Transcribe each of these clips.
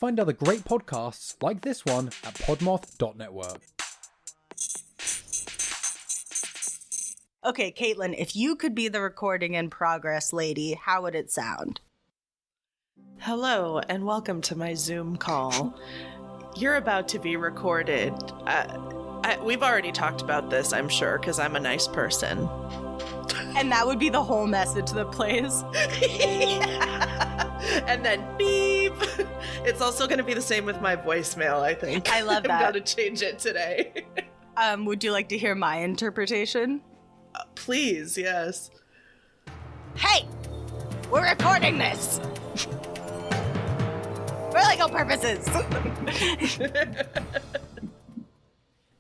find other great podcasts like this one at podmoth.network. Okay, Katelyn, if you could be the recording in progress lady, how would it sound? Hello, and welcome to my Zoom call. You're about to be recorded. We've already talked about this, I'm sure, because I'm a nice person. And that would be the whole message that plays. Yeah. And then beep. It's also going to be the same with my voicemail, I think. I love that. I'm going to change it today. Would you like to hear my interpretation? Please, yes. Hey! We're recording this! For legal purposes!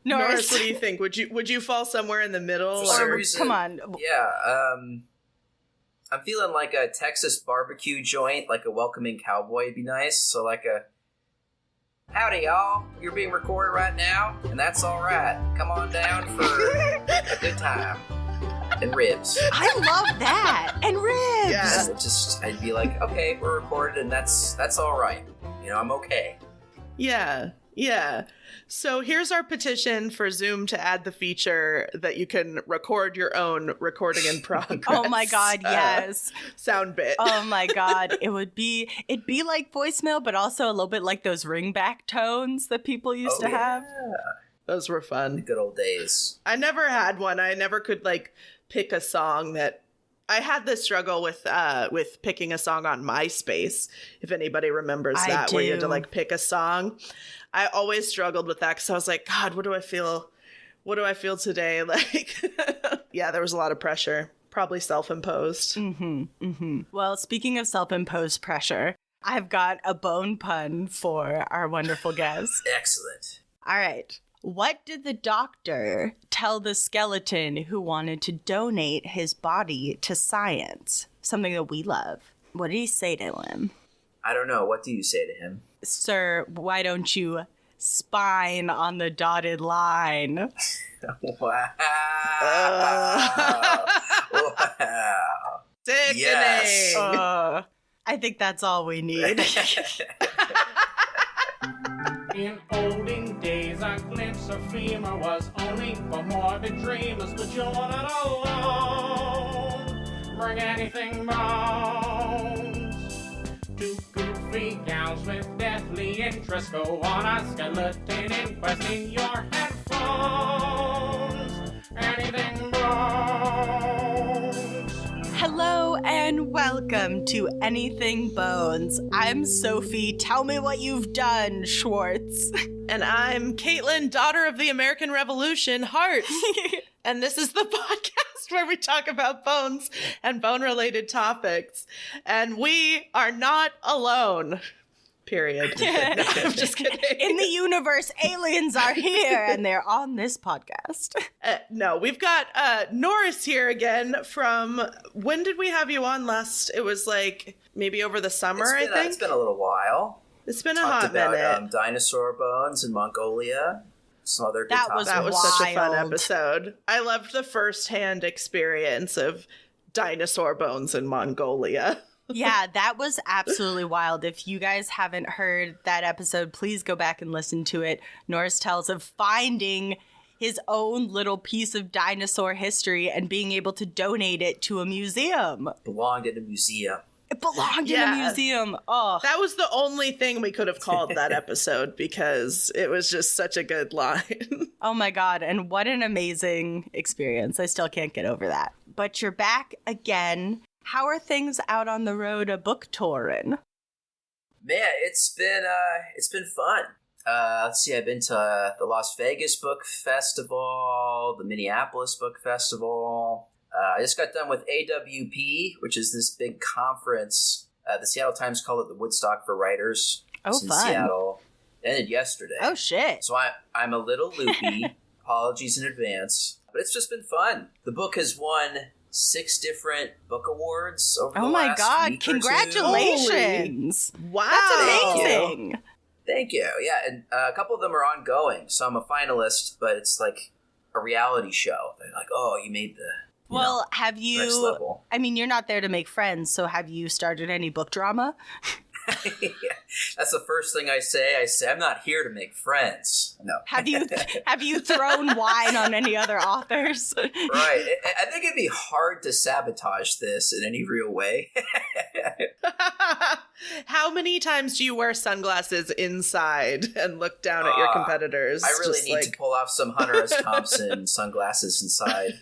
Norris, what do you think? Would you fall somewhere in the middle? For some Or reason, come on. Yeah, I'm feeling like a Texas barbecue joint, like a welcoming cowboy would be nice. So like a, howdy y'all, you're being recorded right now, and that's all right. Come on down for a good time. And ribs. I love that! And ribs! Yeah. I'd be like, okay, we're recorded, and that's all right. You know, I'm okay. Yeah. So here's our petition for Zoom to add the feature that you can record your own recording in progress. Oh my god, yes. Sound bit. Oh my god, it'd be like voicemail, but also a little bit like those ringback tones that people used to have. Those were The fun. good old days. I never had one. I never could pick a song that I had this struggle with picking a song on MySpace, if anybody remembers that, where you had to pick a song. I always struggled with that because I was like, God, what do I feel? What do I feel today? Yeah, there was a lot of pressure, probably self-imposed. Well, speaking of self-imposed pressure, I've got a bone pun for our wonderful guest. Excellent. All right. What did the doctor tell the skeleton who wanted to donate his body to science? Something that we love. What did he say to him? I don't know. What do you say to him? Sir, why don't you spine on the dotted line? Wow. Wow. Sickening. Yes. I think that's all we need. In olden days, a glimpse of femur was only for morbid dreamers, but you're not alone. Bring anything bones. Two goofy gals with deathly interest go on a skeleton inquest in your headphones. Anything bones. Hello and welcome to Anything Bones. I'm Sophie. Tell me what you've done, Schwartz. And I'm Katelyn, daughter of the American Revolution, Heart. And this is the podcast where we talk about bones and bone-related topics. And we are not alone. Period. No, I'm just kidding. In the universe, aliens are here, and they're on this podcast. No, we've got Norris here again from, when did we have you on last? It was maybe over the summer, I think. It's been a little while. It's been Talked a hot minute. about dinosaur bones in Mongolia. Some other good topics. That was such a fun wild. episode. I loved the first-hand experience of dinosaur bones in Mongolia. Yeah, that was absolutely wild. If you guys haven't heard that episode, please go back and listen to it. Norris tells of finding his own little piece of dinosaur history and being able to donate it to a museum. Belonged in a museum. It belonged in a museum. Oh, That was the only thing we could have called that episode because it was just such a good line. oh my God. And what an amazing experience. I still can't get over that. But you're back again. How are things out on the road a book touring? Man, it's been fun. Let's see, I've been to the Las Vegas Book Festival, the Minneapolis Book Festival. I just got done with AWP, which is this big conference. The Seattle Times called it the Woodstock for Writers. Oh, It's in fun. Seattle. It ended yesterday. Oh, shit. So I'm a little loopy. Apologies in advance. But it's just been fun. The book has won 6 different book awards over the Oh my last God. week or two. Congratulations. Wow. That's Thank you. amazing. Thank you. Yeah, and a couple of them are ongoing. So I'm a finalist, but it's like a reality show. They're like, oh, you made the Have next you, level. I mean, you're not there to make friends, so have you started any book drama? That's the first thing I say. I say, I'm not here to make friends. No. Have you thrown wine on any other authors? Right. I think it'd be hard to sabotage this in any real way. How many times do you wear sunglasses inside and look down at your competitors? I really need to pull off some Hunter S. Thompson sunglasses inside.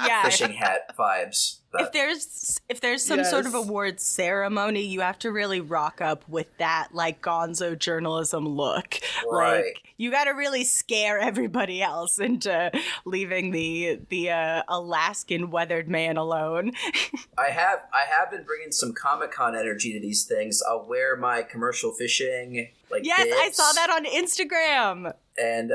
Yeah. Fishing hat vibes. But. If there's some sort of award ceremony, you have to really rock up with that like gonzo journalism look. Right. Like you got to really scare everybody else into leaving the Alaskan weathered man alone. I have been bringing some Comic-Con energy to these things. I'll wear my commercial fishing yes, bibs. I saw that on Instagram. And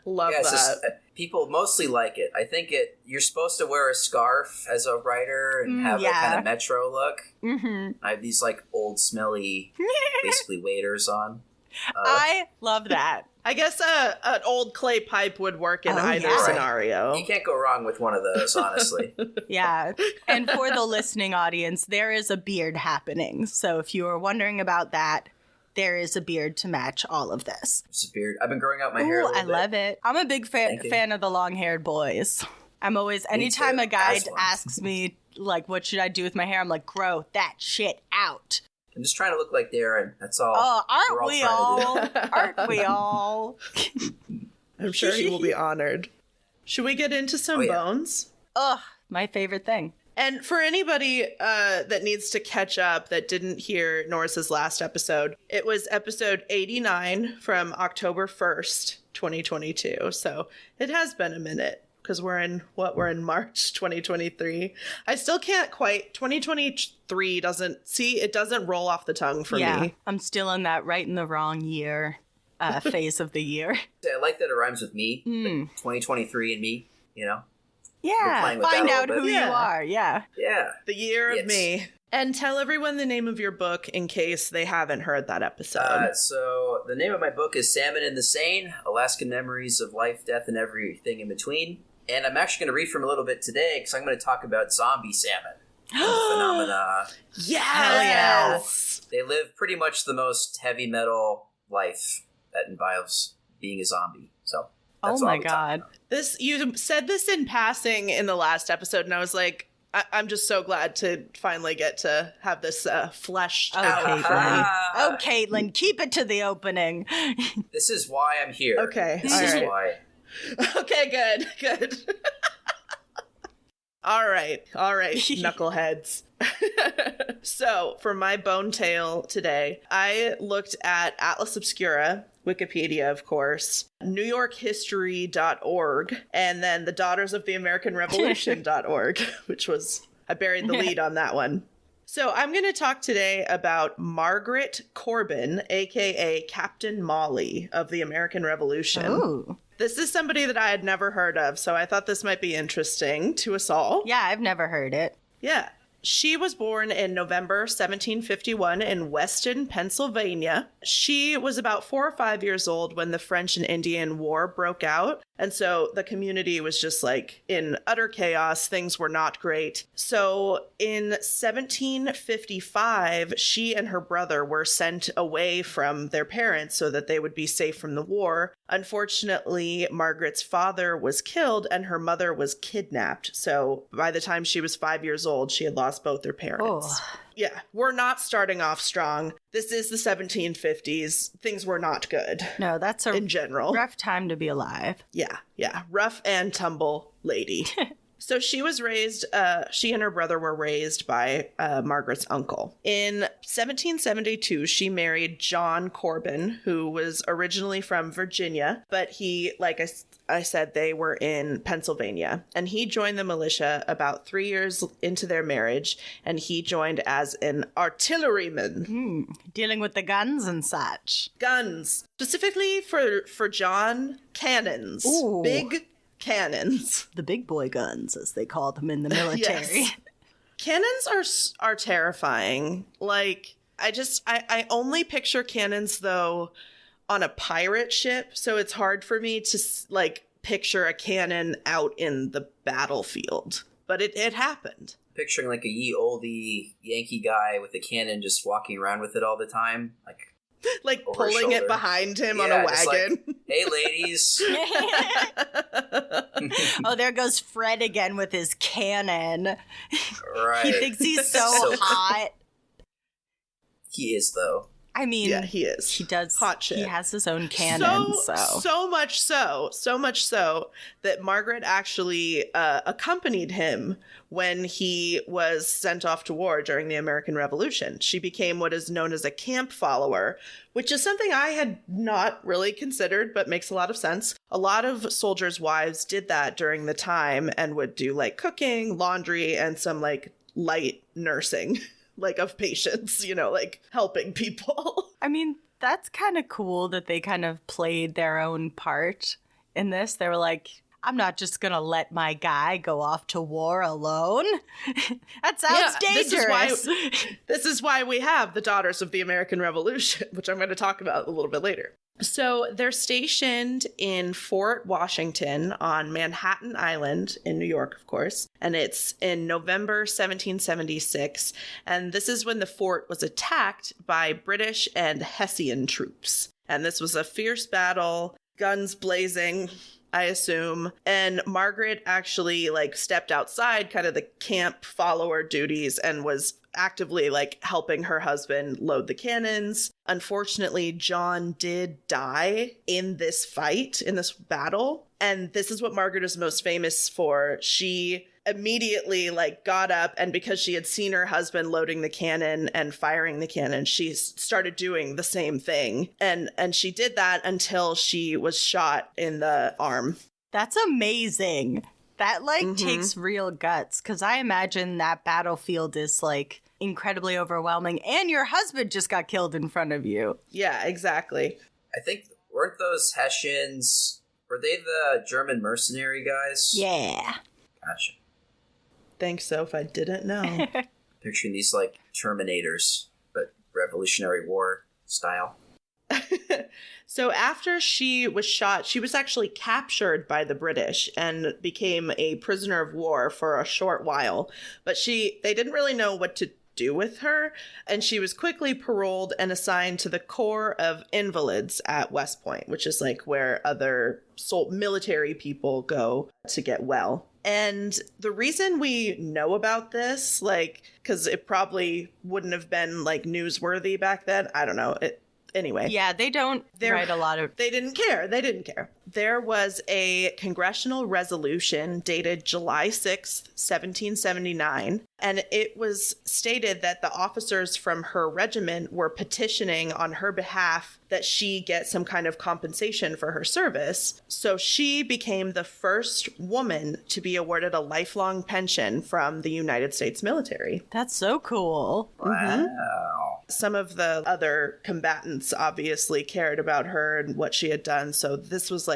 love that. Just, people mostly like it. I think you're supposed to wear a scarf as a writer and have a kind of Metro look. Mm-hmm. I have these like old smelly basically waders on. I love that. I guess an old clay pipe would work in either scenario. You can't go wrong with one of those, honestly. Yeah. And for the listening audience, there is a beard happening. So if you were wondering about that, there is a beard to match all of this. It's a beard. I've been growing out my hair a little bit. I love it. I'm a big fan of the long-haired boys. I'm always, anytime a guy asks me, like, what should I do with my hair? I'm like, grow that shit out. I'm just trying to look like Darren. That's all. Oh, aren't we all? Aren't we all? I'm sure he will be honored. Should we get into some bones? Ugh, my favorite thing. And for anybody that needs to catch up that didn't hear Norris's last episode, it was episode 89 from October 1st, 2022. So it has been a minute because we're in March 2023. I still can't quite, 2023 doesn't roll off the tongue for me. I'm still in that right in the wrong year phase of the year. I like that it rhymes with me. 2023 and me, you know? Yeah, find out who you are. Yeah. Yeah. The year of me. And tell everyone the name of your book in case they haven't heard that episode. So the name of my book is Salmon in the Seine, Alaskan Memories of Life, Death, and Everything in Between. And I'm actually going to read from a little bit today because I'm going to talk about zombie salmon. Phenomena. Yes! They live pretty much the most heavy metal life that involves being a zombie. So that's oh my god. You said this in passing in the last episode, and I was like, I'm just so glad to finally get to have this fleshed out. Caitlin. Caitlin, keep it to the opening. This is why I'm here. Okay. This is why. Okay, good. All right, knuckleheads. So, for my bone tale today, I looked at Atlas Obscura, Wikipedia, of course, NewYorkHistory.org, and then the Daughters of the American Revolution.org, which was, I buried the lead on that one. So I'm going to talk today about Margaret Corbin, aka Captain Molly of the American Revolution. Ooh. This is somebody that I had never heard of, so I thought this might be interesting to us all. Yeah, I've never heard it. Yeah. She was born in November 1751 in Weston, Pennsylvania. She was about 4 or 5 years old when the French and Indian War broke out. And so the community was just like in utter chaos. Things were not great. So in 1755, she and her brother were sent away from their parents so that they would be safe from the war. Unfortunately, Margaret's father was killed and her mother was kidnapped. So by the time she was 5 years old, she had lost both her parents. Oh. Yeah, we're not starting off strong. This is the 1750s. Things were not good. No, that's a in general rough time to be alive. Yeah. Rough and tumble lady. So she was raised, she and her brother were raised by Margaret's uncle. In 1772, she married John Corbin, who was originally from Virginia, but he, like I said, they were in Pennsylvania. And he joined the militia about 3 years into their marriage, and he joined as an artilleryman. Dealing with the guns and such. Guns. Specifically for John, cannons. Ooh. Big cannons. The big boy guns, as they call them in the military. Yes. Cannons are terrifying. Like, I only picture cannons, though, on a pirate ship, so it's hard for me to, like, picture a cannon out in the battlefield. But it happened. picturing like a ye olde Yankee guy with a cannon just walking around with it all the time, like pulling it behind him on a wagon. Like, hey, ladies. Oh, there goes Fred again with his cannon. Right. He thinks he's so hot. He is, though. I mean, yeah, he is. He does. Hot shit. He has his own cannon. So much so that Margaret actually accompanied him when he was sent off to war during the American Revolution. She became what is known as a camp follower, which is something I had not really considered, but makes a lot of sense. A lot of soldiers' wives did that during the time and would do like cooking, laundry, and some like light nursing. Like of patients, like helping people. I mean, that's kind of cool that they kind of played their own part in this. They were like, I'm not just going to let my guy go off to war alone. That sounds dangerous. This is why we have the Daughters of the American Revolution, which I'm going to talk about a little bit later. So they're stationed in Fort Washington on Manhattan Island in New York, of course, and it's in November 1776, and this is when the fort was attacked by British and Hessian troops. And this was a fierce battle, guns blazing, I assume, and Margaret actually stepped outside kind of the camp follower duties and was actively helping her husband load the cannons. Unfortunately, John did die in this fight, in this battle. And this is what Margaret is most famous for. She immediately got up, and because she had seen her husband loading the cannon and firing the cannon, she started doing the same thing. And she did that until she was shot in the arm. That's amazing. That takes real guts, because I imagine that battlefield is incredibly overwhelming, and your husband just got killed in front of you. Yeah, exactly. I think, weren't those Hessians, were they the German mercenary guys? Yeah. Gotcha. Thanks, Soph. I didn't know. Picturing these Terminators, but Revolutionary War style. So after she was shot, she was actually captured by the British and became a prisoner of war for a short while. But they didn't really know what to do with her, and she was quickly paroled and assigned to the Corps of Invalids at West Point, which is where other military people go to get well. And the reason we know about this, because it probably wouldn't have been newsworthy back then, I don't know. Anyway. Yeah, they don't write a lot of... They didn't care. There was a congressional resolution dated July 6th, 1779, and it was stated that the officers from her regiment were petitioning on her behalf that she get some kind of compensation for her service. So she became the first woman to be awarded a lifelong pension from the United States military. That's so cool. Wow. Mm-hmm. Some of the other combatants obviously cared about her and what she had done. So this was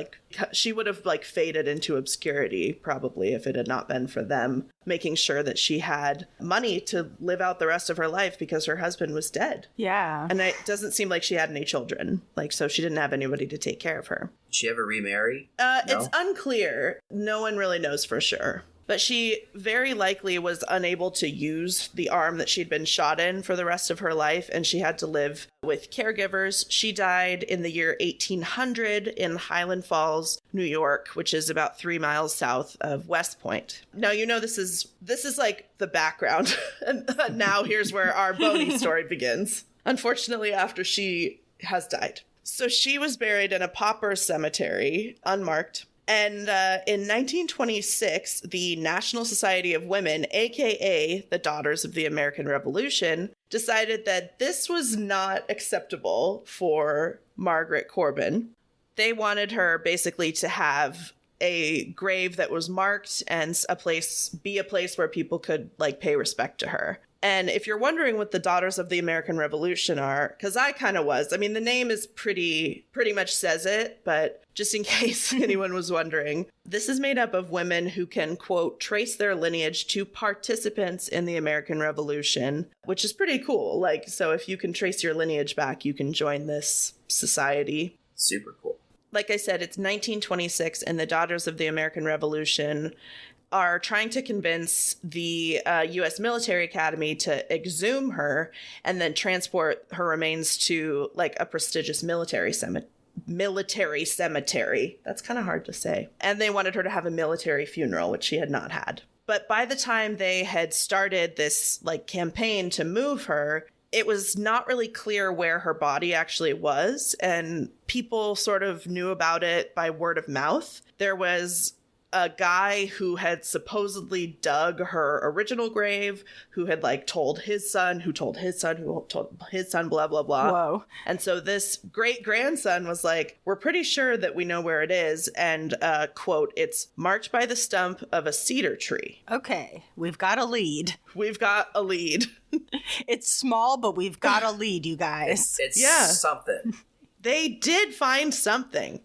she would have faded into obscurity probably if it had not been for them making sure that she had money to live out the rest of her life because her husband was dead. Yeah. And it doesn't seem like she had any children. So she didn't have anybody to take care of her. Did she ever remarry? No? It's unclear. No one really knows for sure. But she very likely was unable to use the arm that she'd been shot in for the rest of her life, and she had to live with caregivers. She died in the year 1800 in Highland Falls, New York, which is about 3 miles south of West Point. Now, this is the background. And now here's where our Boney story begins. Unfortunately, after she has died. So she was buried in a pauper cemetery, unmarked. And in 1926, the National Society of Women, aka the Daughters of the American Revolution, decided that this was not acceptable for Margaret Corbin. They wanted her basically to have a grave that was marked and a place where people could pay respect to her. And if you're wondering what the Daughters of the American Revolution are, because I kind of was. I mean, the name is pretty much says it, but just in case anyone was wondering, this is made up of women who can, quote, trace their lineage to participants in the American Revolution, which is pretty cool. So if you can trace your lineage back, you can join this society. Super cool. Like I said, it's 1926, and the Daughters of the American Revolution are trying to convince the U.S. Military Academy to exhume her and then transport her remains to like a prestigious military cemetery. That's kind of hard to say. And they wanted her to have a military funeral, which she had not had. But by the time they had started this like campaign to move her, it was not really clear where her body actually was, and people sort of knew about it by word of mouth. There was a guy who had supposedly dug her original grave, who had like told his son, who told his son, who told his son, blah, blah, blah. Whoa. And so this great-grandson was like, we're pretty sure that we know where it is. And, quote, it's marked by the stump of a cedar tree. Okay, we've got a lead. We've got a lead. It's small, but we've got a lead, you guys. It's Yeah. something. They did find something.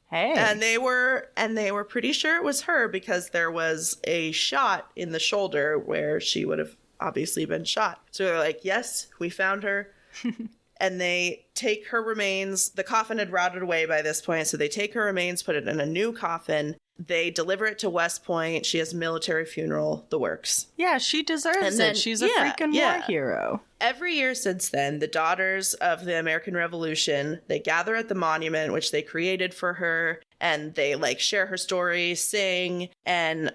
Hey. And they were pretty sure it was her because there was a shot in the shoulder where she would have obviously been shot. So they're like, yes, we found her. And they take her remains. The coffin had rotted away by this point. So they take her remains, put it in a new coffin. They deliver it to West Point. She has a military funeral, the works. Yeah, she deserves then- it. She's a yeah, freaking yeah. war hero. Every year since then, the Daughters of the American Revolution, they gather at the monument, which they created for her, and they like share her story, sing, and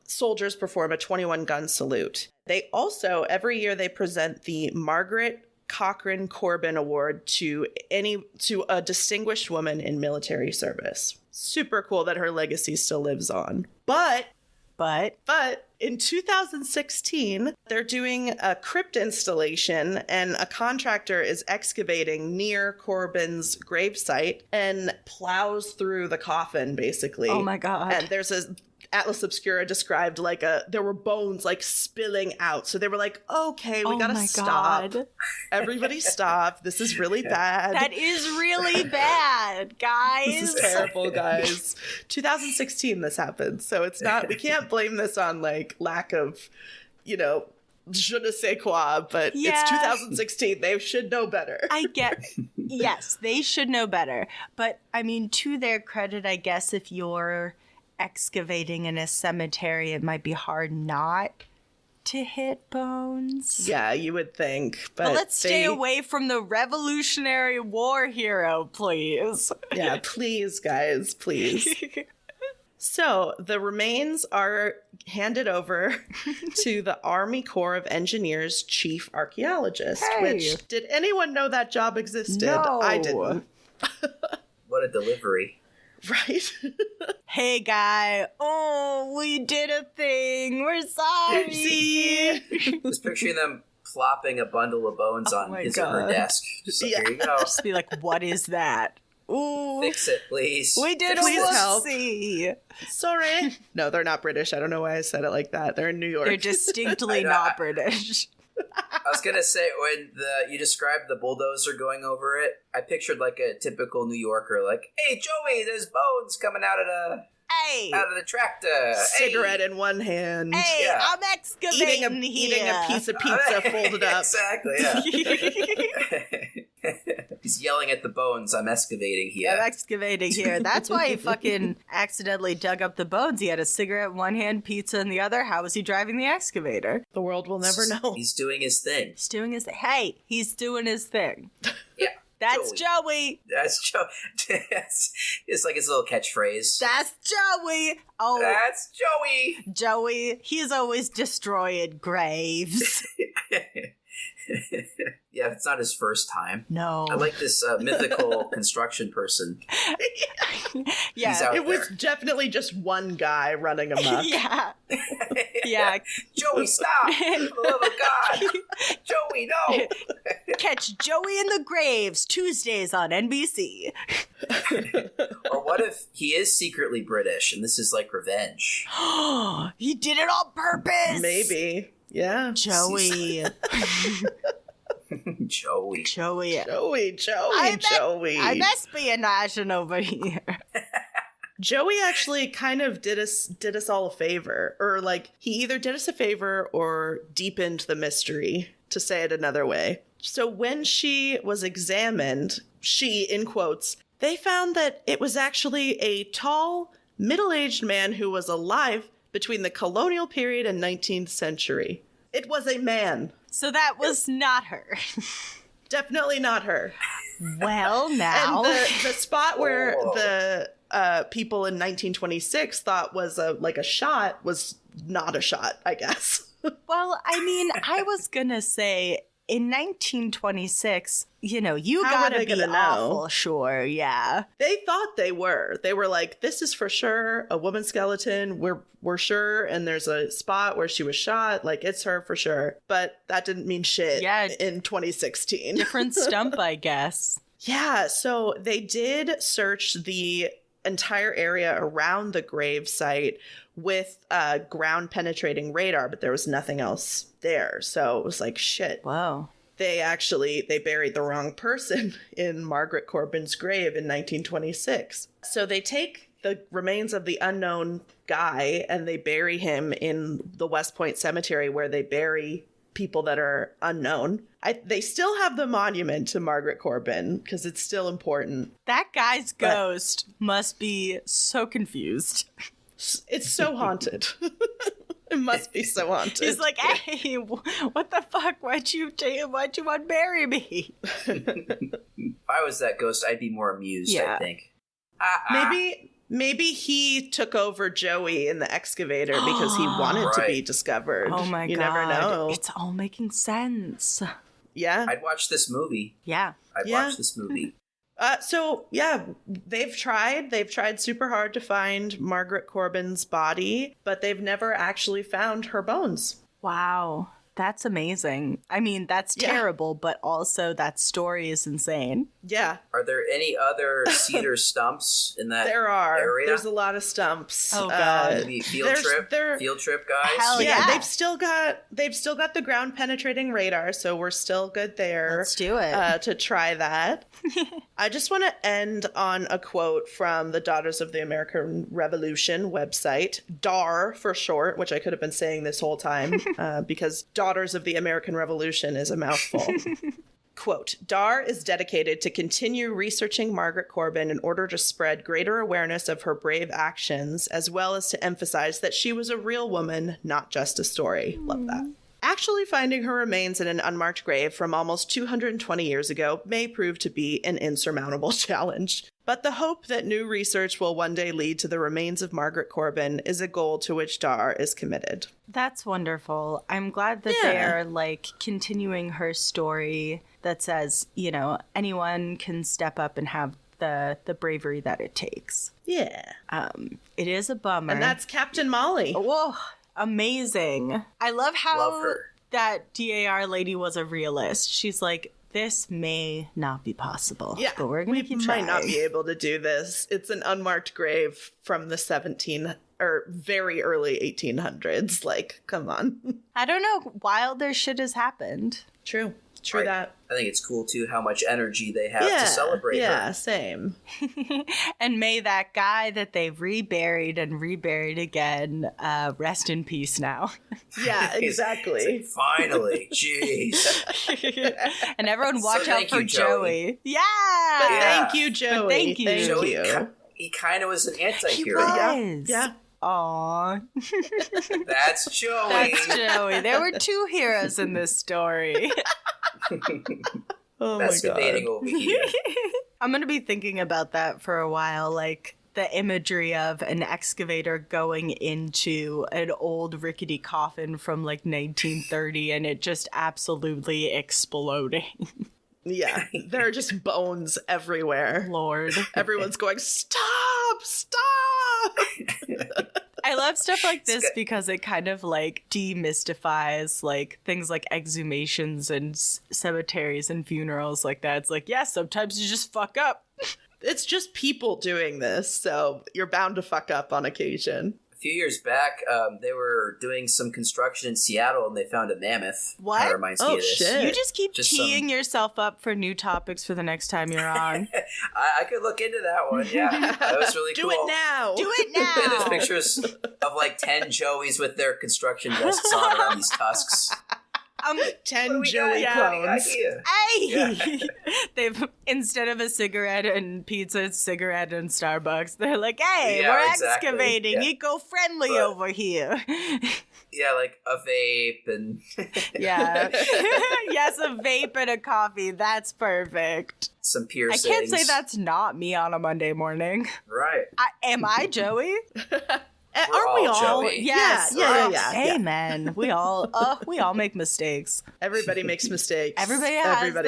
soldiers perform a 21-gun salute. They also, every year they present the Margaret Corbin Award to a distinguished woman in military service. Super cool that her legacy still lives on. But in 2016, they're doing a crypt installation, and a contractor is excavating near Corbin's gravesite and plows through the coffin, basically. Oh my God. And there's a Atlas Obscura described there were bones like spilling out. So they were like, okay, we gotta stop. God. Everybody stop. This is really bad. That is really bad, guys. This is terrible, guys. 2016 this happened. So it's not, we can't blame this on like lack of, je ne sais quoi, but Yeah. it's 2016. They should know better. Yes, they should know better. But I mean, to their credit, I guess if you're excavating in a cemetery, it might be hard not to hit bones. Yeah, you would think. But let's stay away from the Revolutionary War hero, please. Yeah, please, guys, please. So the remains are handed over to the Army Corps of Engineers chief archaeologist, which, did anyone know that job existed? No. I didn't. What a delivery. Right? Hey, guy. Oh, we did a thing. We're sorry. See? Just picturing them plopping a bundle of bones on my his or her God. desk. Just like, Yeah. here you go. Just be like, what is that? Ooh. Fix it, please. We did a Please help. whoopsie. Sorry. No, they're not British. I don't know why I said it like that. They're in New York. They're distinctly not British. I was gonna say, when you described the bulldozer going over it, I pictured like a typical New Yorker, like, "Hey, Joey, there's bones coming out of the tractor. Cigarette in one hand. Hey, Yeah. I'm excavating Eating a piece of pizza folded up. Exactly. Yeah. He's yelling at the bones. I'm excavating here. I'm excavating here. That's why he fucking accidentally dug up the bones. He had a cigarette in one hand, pizza in the other. How was he driving the excavator? The world will never know. He's doing his thing. He's doing his thing. Hey, he's doing his thing. Yeah. That's Joey. That's Joe. It's like his little catchphrase. That's Joey. Oh, That's Joey. Joey. He's always destroying graves. Yeah, it's not his first time. No. I like this mythical construction person. Yeah. He's out It was there. definitely just one guy running amok. Yeah. Yeah. Joey, stop! For the love of God! Joey, no! Catch Joey in the Graves, Tuesdays on NBC. Or what if he is secretly British and this is like revenge? He did it on purpose. Maybe. Yeah. Joey. Joey. Joey. Joey. I'm espionaging over here. Joey actually kind of did us all a favor, or like he either did us a favor or deepened the mystery, to say it another way. So when she was examined, she, in quotes, they found that it was actually a tall, middle-aged man who was alive between the colonial period and 19th century. It was a man. So that was not her. Definitely not her. Well, now. And the spot where the people in 1926 thought was a shot was not a shot, I guess. Well, I mean, I was gonna say, in 1926, you gotta be awful sure, yeah. They thought they were. They were like, this is for sure a woman skeleton. We're sure, and there's a spot where she was shot. Like, it's her for sure. But that didn't mean shit in 2016. Different stump, I guess. Yeah, so they did search the entire area around the grave site with ground-penetrating radar, but there was nothing else there. So it was like, shit. Whoa. They buried the wrong person in Margaret Corbin's grave in 1926. So they take the remains of the unknown guy and they bury him in the West Point Cemetery, where they bury people that are unknown. They still have the monument to Margaret Corbin because it's still important. That guy's ghost must be so confused. It's so haunted. It must be so haunted. He's like, hey, what the fuck? Why'd you unbury me? If I was that ghost, I'd be more amused, I think. Maybe he took over Joey in the excavator because he wanted to be discovered. Oh my God. You never know. It's all making sense. Yeah. I'd watch this movie. Yeah. I'd watch this movie. So yeah, they've tried super hard to find Margaret Corbin's body, but they've never actually found her bones. Wow. That's amazing. I mean, that's terrible, but also that story is insane. Yeah. Are there any other cedar stumps in that area? There's a lot of stumps. Oh God. Maybe field trip guys? Hell yeah. They've still got the ground penetrating radar, so we're still good there. Let's do it. To try that. I just want to end on a quote from the Daughters of the American Revolution website, DAR for short, which I could have been saying this whole time because Daughters of the American Revolution is a mouthful. Quote, DAR is dedicated to continue researching Margaret Corbin in order to spread greater awareness of her brave actions, as well as to emphasize that she was a real woman, not just a story. Love that. Actually finding her remains in an unmarked grave from almost 220 years ago may prove to be an insurmountable challenge. But the hope that new research will one day lead to the remains of Margaret Corbin is a goal to which DAR is committed. That's wonderful. I'm glad that they're continuing her story that says, anyone can step up and have the bravery that it takes. Yeah. It is a bummer. And that's Captain Molly. Whoa. Amazing. I love how that DAR lady was a realist. She's like, this may not be possible. Yeah, but we're going to keep trying. We might not be able to do this. It's an unmarked grave from the very early 1800s. Like, come on. I don't know. Wilder shit has happened. True that. I think it's cool, too, how much energy they have to celebrate her. Yeah, same. And may that guy that they've reburied again rest in peace now. Yeah, exactly. Finally. Jeez. And everyone watch out for Joey. Yeah. But thank you, Joey. Thank you. Joey, he kind of was an anti-hero. He was. Yeah. Aww. That's Joey. There were two heroes in this story. Oh That's my God. debating over here. I'm going to be thinking about that for a while, like the imagery of an excavator going into an old rickety coffin from 1930 and it just absolutely exploding. Yeah, there are just bones everywhere. Lord. Everyone's going, stop! I love stuff like this because it kind of demystifies things like exhumations and cemeteries and funerals like that. It's like, yeah, sometimes you just fuck up. It's just people doing this, so you're bound to fuck up on occasion. A few years back, they were doing some construction in Seattle and they found a mammoth. What? That reminds me of this. Shit. You just keep teeing yourself up for new topics for the next time you're on. I could look into that one, yeah. That was really cool. Do it now! Do it now! And there's pictures of 10 Joeys with their construction vests on around these tusks. 10 Joey clones. Hey! They've, instead of a cigarette and pizza, it's cigarette and Starbucks. They're like, hey, we're excavating. Eco-friendly over here. Yeah, like a vape and... Yeah. Yes, a vape and a coffee. That's perfect. Some piercings. I can't say that's not me on a Monday morning. Right. Am I Joey? Aren't we all? Joey. Yes. Yeah. Amen. We all make mistakes. Everybody makes mistakes. Everybody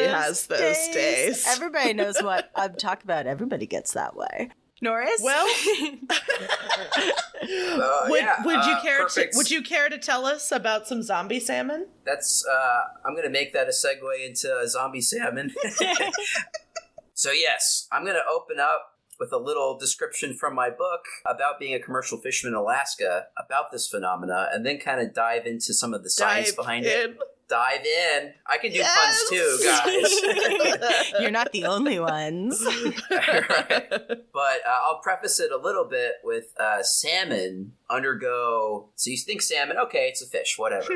has those days. Everybody knows what I'm talking about. Everybody gets that way. Norris? Well, would you care to tell us about some zombie salmon? That's I'm gonna make that a segue into a zombie salmon. So yes, I'm gonna open up with a little description from my book about being a commercial fisherman in Alaska about this phenomena, and then kind of dive into some of the science behind it. Dive in. I can do puns too, guys. You're not the only ones. Right. But I'll preface it a little bit with salmon undergo... So you think salmon, okay, it's a fish, whatever.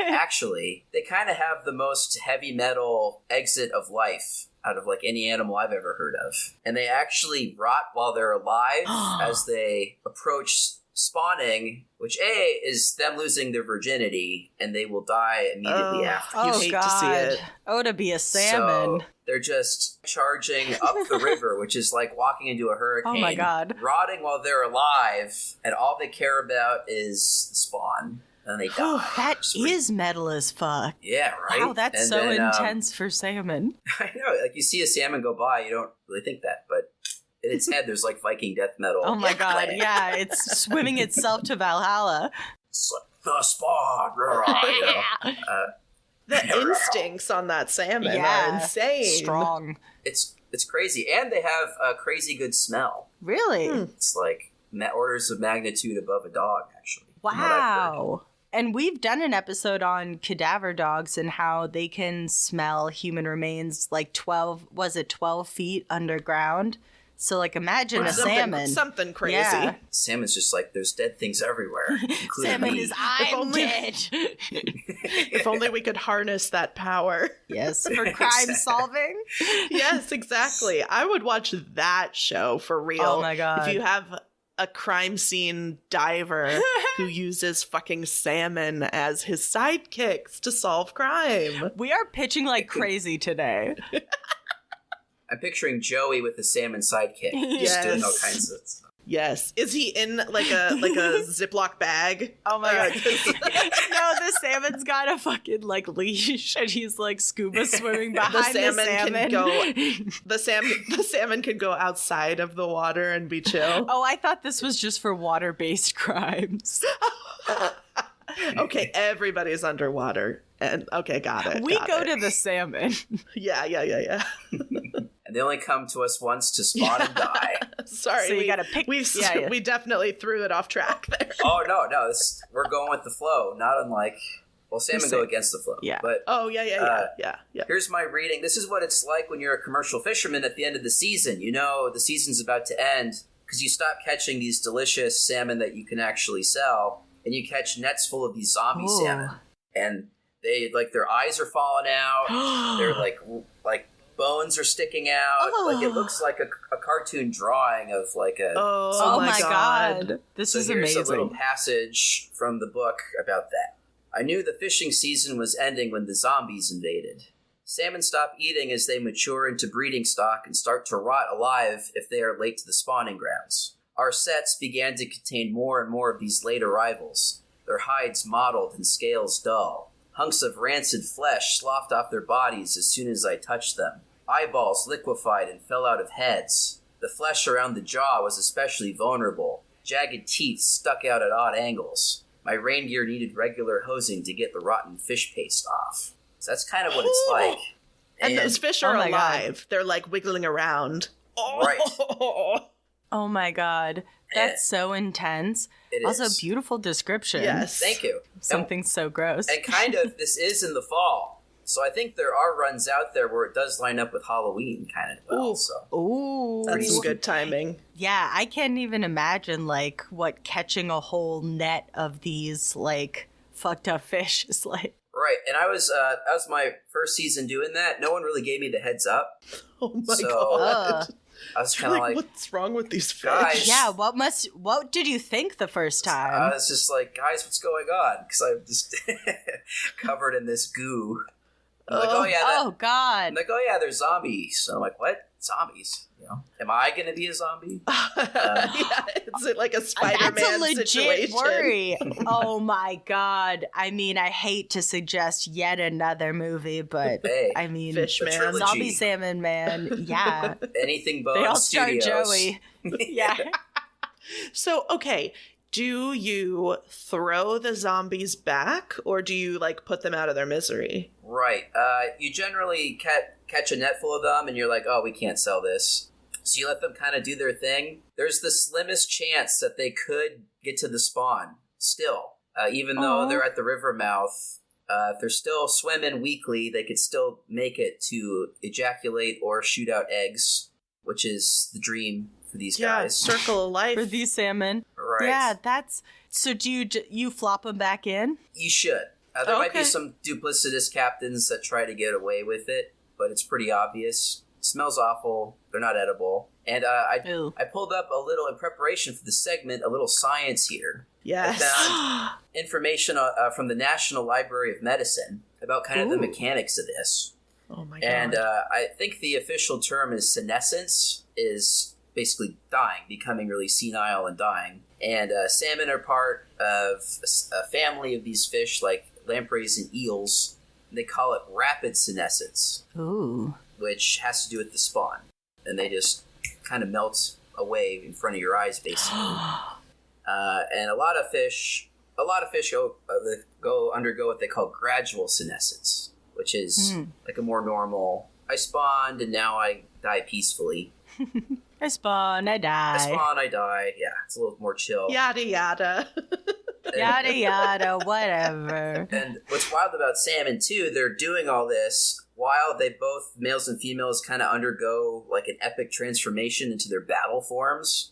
Actually, they kind of have the most heavy metal exit of life out of like any animal I've ever heard of. And they actually rot while they're alive as they approach spawning, which is them losing their virginity, and they will die immediately after. You hate to see it. Oh, to be a salmon. So they're just charging up the river, which is like walking into a hurricane. Oh my God. Rotting while they're alive, and all they care about is the spawn. And they die. That is metal as fuck. Yeah, right? Wow, that's intense for salmon. I know. Like, you see a salmon go by, you don't really think that, but in its head, there's like Viking death metal. Oh my God, yeah, it's swimming itself to Valhalla. It's like, the spawn. The instincts on that salmon are insane. Strong. It's crazy. And they have a crazy good smell. Really? It's like orders of magnitude above a dog, actually. Wow. And we've done an episode on cadaver dogs and how they can smell human remains like 12 feet underground. So, like, imagine a salmon. Something crazy. Yeah. Salmon's just like, there's dead things everywhere, including salmon me. is I'm dead. If only we could harness that power. Yes, for crime solving. Yes, exactly. I would watch that show for real. Oh my God. If you have a crime scene diver who uses fucking salmon as his sidekicks to solve crime. We are pitching like crazy today. I'm picturing Joey with the salmon sidekick. Just doing all kinds of stuff. Yes. Is he in like a Ziploc bag? Oh my God. No, the salmon's got a fucking like leash and he's like scuba swimming behind the salmon. The salmon can go outside of the water and be chill. Oh, I thought this was just for water-based crimes. Okay, everybody's underwater. And okay, got it. We go to the salmon. Yeah. And they only come to us once to spawn and die. Sorry, so you gotta pick. We definitely threw it off track there. Oh no, we're going with the flow. Not unlike, well, salmon go against the flow. Yeah. But yeah. Here's my reading. This is what it's like when you're a commercial fisherman at the end of the season. You know the season's about to end because you stop catching these delicious salmon that you can actually sell, and you catch nets full of these zombie salmon, and they like their eyes are falling out. They're like bones are sticking out. Like it looks like a cartoon drawing of like a. Oh my God. This is amazing. Here's a little passage from the book about that. I knew the fishing season was ending when the zombies invaded. Salmon stop eating as they mature into breeding stock and start to rot alive if they are late to the spawning grounds. Our sets began to contain more and more of these late arrivals, their hides mottled and scales dull. Hunks of rancid flesh sloughed off their bodies as soon as I touched them. Eyeballs liquefied and fell out of heads. The flesh around the jaw was especially vulnerable. Jagged teeth stuck out at odd angles. My rain gear needed regular hosing to get the rotten fish paste off. So that's kind of what it's like. And those fish are alive. God. They're like wiggling around. Right. Oh my God. That's so intense. It also, is. Beautiful description. Yes. Thank you. Something so gross. And kind of, this is in the fall. So I think there are runs out there where it does line up with Halloween kind of well. Ooh. So. Ooh. That's some good timing. Yeah, I can't even imagine, like, what catching a whole net of these, like, fucked up fish is like. Right. Right, and I was that was my first season doing that. No one really gave me the heads up. Oh my So- god. I was kind of like, what's wrong with these fish? Guys. Yeah, what did you think the first I time? was just like, guys, what's going on? Because I'm just covered in this goo. I'm like, oh yeah, Oh God. I'm like, oh yeah, there's zombies. And I'm like, what? Zombies? You know, am I gonna be a zombie? Yeah, it's like a Spider-Man That's a legit situation. worry. Oh my God. I mean, I hate to suggest yet another movie, but Hey, I mean, Fishman. trilogy. Zombie Salmon Man. Yeah. Anything but They all star Studios. Joey. Yeah. So, okay, do you throw the zombies back, or do you like put them out of their misery? Right. You generally catch a net full of them, and you're like, oh, we can't sell this. So you let them kind of do their thing. There's the slimmest chance that they could get to the spawn still. Even though they're at the river mouth, if they're still swimming weakly, they could still make it to ejaculate or shoot out eggs, which is the dream for these Yeah, guys. circle of life. For these salmon. Right. Yeah, that's... So do you flop them back in? You should. There might be Okay. some duplicitous captains that try to get away with it, but it's pretty obvious. It smells awful. They're not edible. And Ew. I pulled up a little, in preparation for the segment, a little science here. Yes. I found information from the National Library of Medicine about kind of the mechanics of this. Oh my god. And I think the official term is senescence, is basically dying, becoming really senile and dying. And salmon are part of a family of these fish, like lampreys and eels. And they call it rapid senescence, Ooh. which has to do with the spawn. And they just kind of melt away in front of your eyes, basically. And a lot of fish undergo what they call gradual senescence, which is like a more normal, I spawned and now I die peacefully. I spawn, I die. I spawn, I die. Yeah, it's a little more chill. Yada yada. Yada yada, whatever. And what's wild about salmon, too, they're doing all this while they both, males and females, kind of undergo like an epic transformation into their battle forms.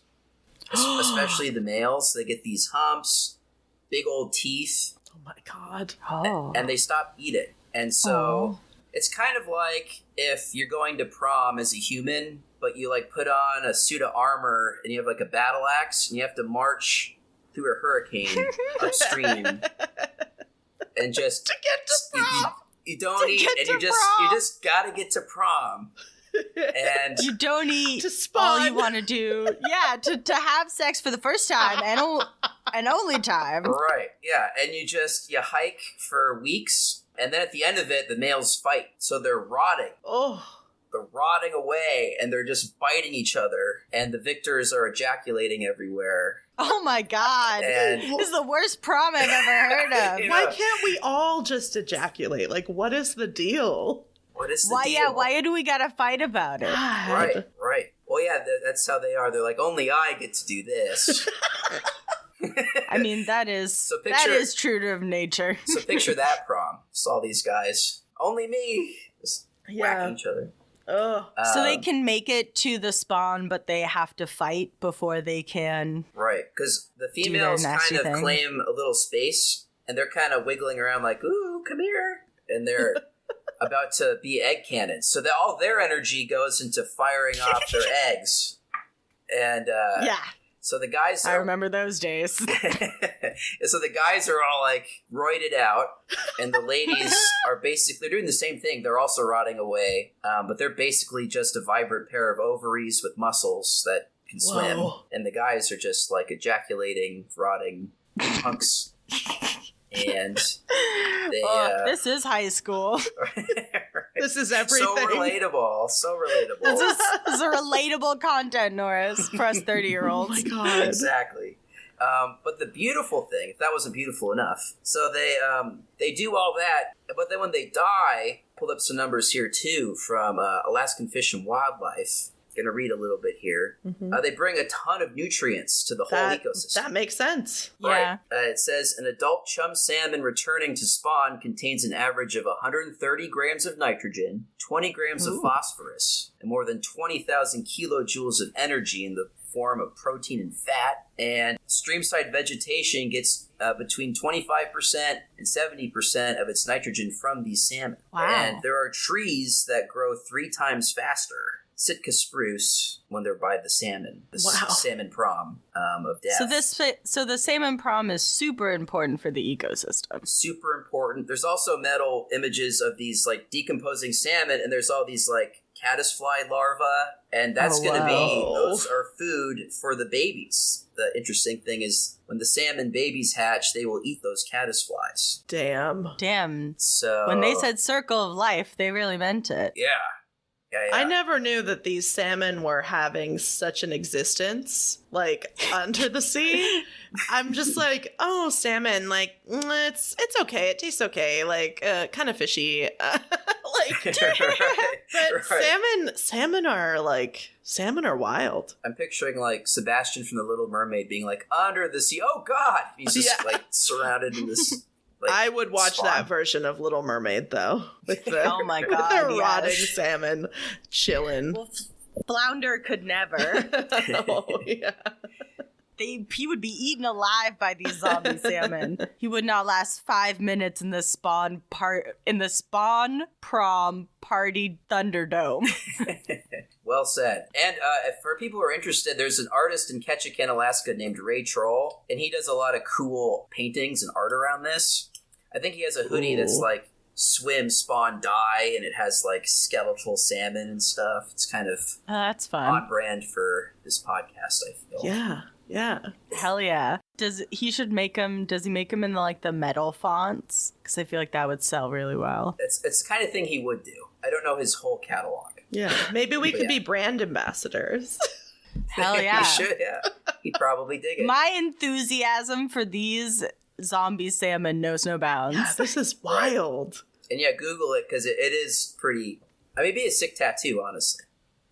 Especially the males. They get these humps, big old teeth, Oh my god. Oh. and they stop eating. And so it's kind of like if you're going to prom as a human, but you like put on a suit of armor and you have like a battle axe and you have to march through a hurricane upstream and just To get to prom. you don't eat get and to you prom. just gotta get to prom. And You don't eat To spawn. all you want to do. Yeah, to have sex for the first time and only time. right, yeah, and you hike for weeks, and then at the end of it, the males fight. So they're rotting. Oh. They're rotting away, and they're just biting each other, and the victors are ejaculating everywhere. Oh my God. And This is the worst prom I've ever heard of. Yeah. Why can't we all just ejaculate? Like, what is the deal? what is the Why? deal? Yeah. Why do we gotta fight about it? Right, right. Well, yeah, that's how they are. They're like, only I get to do this. I mean, that is So that picture- is true to nature. So picture that prom. Just all these guys. Only me. Just whacking each other. Oh. So they Um, can make it to the spawn, but they have to fight before they can. Right, because the females nasty kind of thing. claim a little space, and they're kind of wiggling around like, ooh, come here. And they're about to be egg cannons. So that all their energy goes into firing off their eggs. And Yeah, so the guys I are... remember those days. So the guys are all like roided out, and the ladies are basically doing the same thing. They're also rotting away, but they're basically just a vibrant pair of ovaries with muscles that can swim. Whoa. And the guys are just like ejaculating, rotting hunks. And they, This is high school. This is everything. so relatable, so relatable. This is a relatable content, Norris, for us 30-year-olds. Oh my god. Exactly. But the beautiful thing, if that wasn't beautiful enough, so they do all that, but then when they die, pulled up some numbers here too from Alaskan Fish and Wildlife. Going to read a little bit here. They bring a ton of nutrients to the whole ecosystem. That makes sense. Yeah. Right. It says an adult chum salmon returning to spawn contains an average of 130 grams of nitrogen, 20 grams of phosphorus, and more than 20,000 kilojoules of energy in the form of protein and fat. And streamside vegetation gets between 25% and 70% of its nitrogen from these salmon. Wow. And there are trees that grow 3 times faster. Sitka spruce when they're by the salmon. The salmon prom of death. So the salmon prom is super important for the ecosystem. Super important. There's also metal images of these like decomposing salmon, and there's all these like caddisfly larvae, and that's going to be, those are food for the babies. The interesting thing is when the salmon babies hatch, they will eat those caddisflies. Damn. So when they said circle of life, they really meant it. Yeah. I never knew that these salmon were having such an existence, like, under the sea. I'm just like, oh, salmon, like, it's okay. It tastes okay. Like, kind of fishy. But salmon are wild. I'm picturing, like, Sebastian from The Little Mermaid being like, under the sea, oh, God! He's just, like, surrounded in this... Like, I would watch that version of Little Mermaid, though. With the, oh my God, with the rotting salmon chilling. Well, Flounder could never. Oh, yeah. He would be eaten alive by these zombie salmon. He would not last 5 minutes in the spawn prom party Thunderdome. Well said. And for people who are interested, there's an artist in Ketchikan, Alaska named Ray Troll, and he does a lot of cool paintings and art around this. I think he has a hoodie that's like swim, spawn, die, and it has like skeletal salmon and stuff. It's kind of that's fun. On brand for this podcast, I feel. Yeah. Hell yeah. Does he make them in the metal fonts? Because I feel like that would sell really well. It's the kind of thing he would do. I don't know his whole catalog. Yeah. Maybe we could be brand ambassadors. Hell yeah. We should, yeah. He'd probably dig it. My enthusiasm for these zombie salmon knows no bounds. Yeah, this is wild. And yeah, Google it, because it is pretty... I mean, it'd be a sick tattoo, honestly.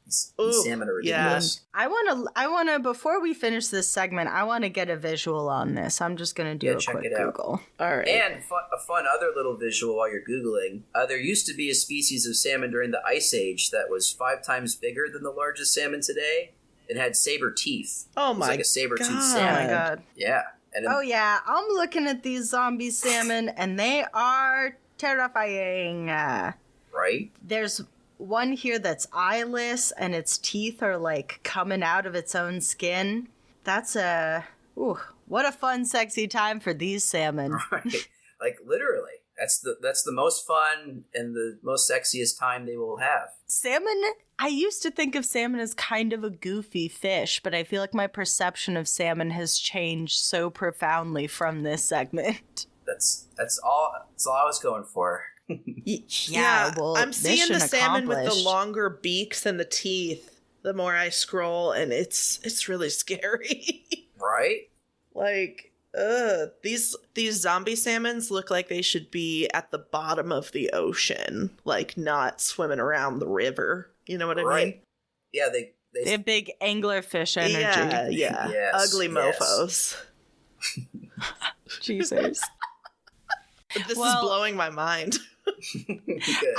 These salmon are ridiculous. Yeah. I want to, before we finish this segment, I want to get a visual on this. I'm just going to do a quick Google. All right. And a fun other little visual while you're Googling. There used to be a species of salmon during the Ice Age that was 5 times bigger than the largest salmon today. It had saber teeth. Oh my god. Like a saber-toothed salmon. Oh my god. Yeah. I'm looking at these zombie salmon, and they are terrifying. Right? There's one here that's eyeless, and its teeth are like coming out of its own skin. That's what a fun, sexy time for these salmon. Right. Like literally. That's the most fun and the most sexiest time they will have. Salmon, I used to think of salmon as kind of a goofy fish, but I feel like my perception of salmon has changed so profoundly from this segment. That's all I was going for. Yeah, well, I'm seeing the salmon with the longer beaks and the teeth the more I scroll, and it's really scary. Right? Like, these zombie salmons look like they should be at the bottom of the ocean, like not swimming around the river. You know what I mean? Yeah, they have big anglerfish energy. Yeah. Yes, ugly mofos. Jesus. This is blowing my mind.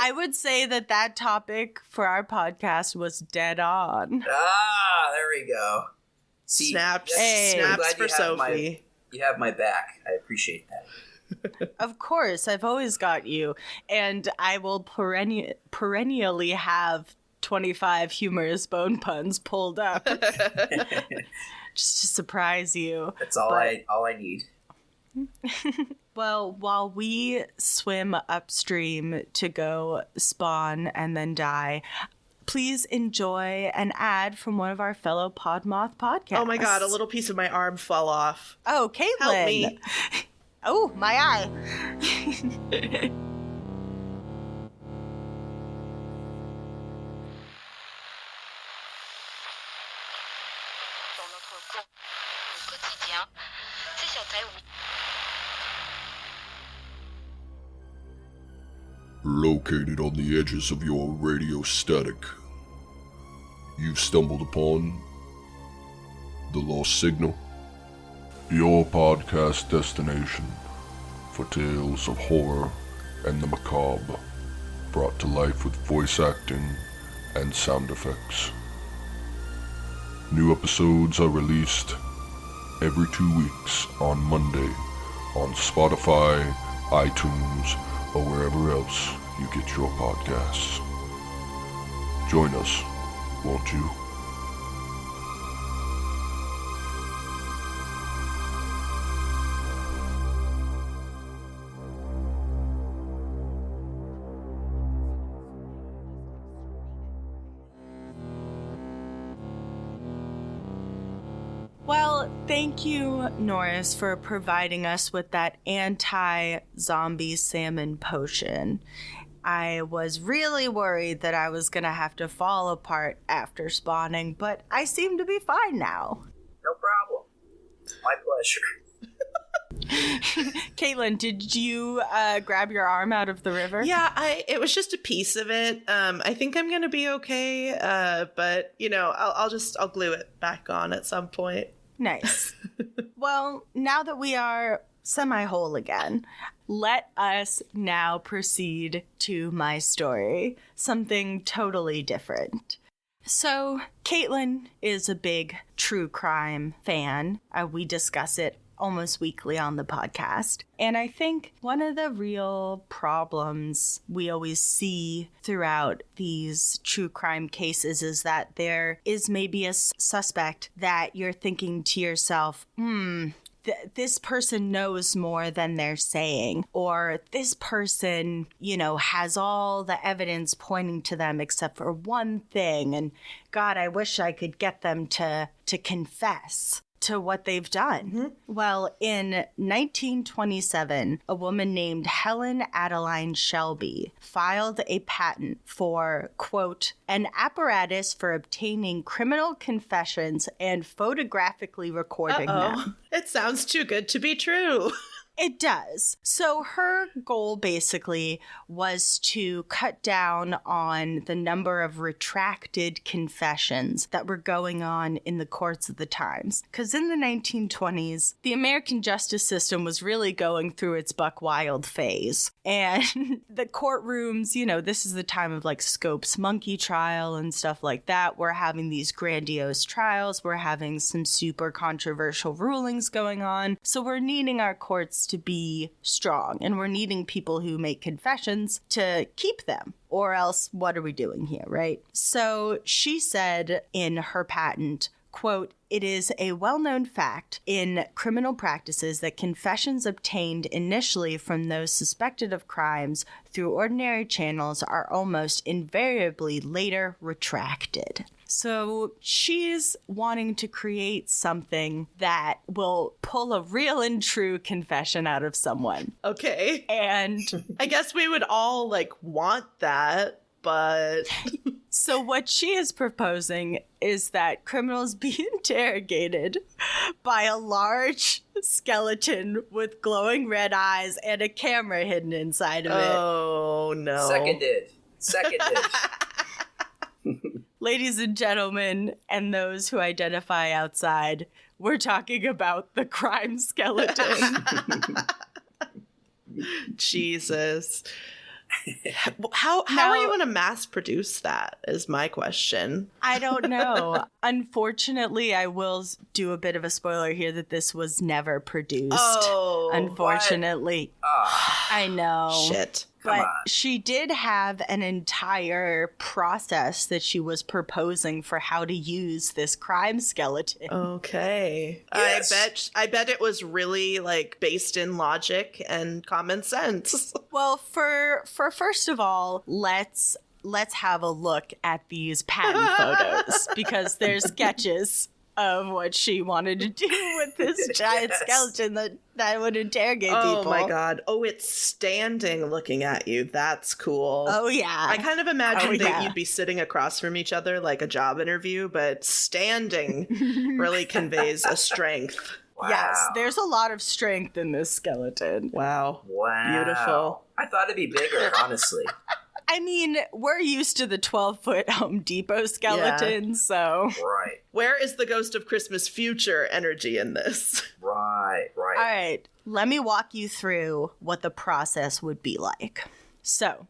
I would say that topic for our podcast was dead on. Ah, there we go. See, snaps for Sophie. You have my back. I appreciate that. Of course, I've always got you, and I will perennially have 25 humorous bone puns pulled up just to surprise you. That's all I need. Well, while we swim upstream to go spawn and then die, please enjoy an ad from one of our fellow Podmoth podcasts. Oh my god, a little piece of my arm fell off. Oh, Katelyn. Help me. Oh, my eye. Located on the edges of your radio static, You've stumbled upon The Lost Signal, your podcast destination for tales of horror and the macabre, brought to life with voice acting and sound effects. New episodes are released every 2 weeks on Monday on Spotify, iTunes, or wherever else you get your podcasts. Join us, won't you? Well, thank you, Norris, for providing us with that anti-zombie salmon potion. I was really worried that I was going to have to fall apart after spawning, but I seem to be fine now. No problem. My pleasure. Katelyn, did you grab your arm out of the river? Yeah, it was just a piece of it. I think I'm gonna be okay. But I'll glue it back on at some point. Nice. Well, now that we are semi-whole again, let us now proceed to my story. Something totally different. So, Katelyn is a big true crime fan. We discuss it almost weekly on the podcast. And I think one of the real problems we always see throughout these true crime cases is that there is maybe a suspect that you're thinking to yourself, this person knows more than they're saying, or this person, has all the evidence pointing to them except for one thing. And God, I wish I could get them to confess to what they've done. Mm-hmm. Well, in 1927, a woman named Helen Adeline Shelby filed a patent for, quote, an apparatus for obtaining criminal confessions and photographically recording them. It sounds too good to be true. It does. So her goal basically was to cut down on the number of retracted confessions that were going on in the courts of the times. Because in the 1920s, the American justice system was really going through its buck wild phase. And the courtrooms, this is the time of like Scope's monkey trial and stuff like that. We're having these grandiose trials. We're having some super controversial rulings going on. So we're needing our courts to be strong, and we're needing people who make confessions to keep them, or else what are we doing here, right? So she said in her patent, quote, it is a well-known fact in criminal practices that confessions obtained initially from those suspected of crimes through ordinary channels are almost invariably later retracted. So she's wanting to create something that will pull a real and true confession out of someone. Okay. And I guess we would all want that, but... So what she is proposing is that criminals be interrogated by a large skeleton with glowing red eyes and a camera hidden inside of it. Oh, no. Seconded. Ladies and gentlemen, and those who identify outside, we're talking about the crime skeleton. Jesus. How are you going to mass produce that is my question. I don't know. Unfortunately, I will do a bit of a spoiler here that this was never produced. Oh, unfortunately. I know. Shit. But she did have an entire process that she was proposing for how to use this crime skeleton. Okay. Yes. I bet it was really based in logic and common sense. Well, for first of all, let's have a look at these patent photos because there's sketches of what she wanted to do with this giant skeleton that would interrogate people. Oh my God. Oh, it's standing looking at you. That's cool. Oh yeah. I kind of imagined that you'd be sitting across from each other like a job interview, but standing really conveys a strength. Wow. Yes, there's a lot of strength in this skeleton. Wow. Wow. Beautiful. I thought it'd be bigger, honestly. I mean, we're used to the 12-foot Home Depot skeleton, so... Right. Where is the Ghost of Christmas Future energy in this? Right. All right, let me walk you through what the process would be like. So,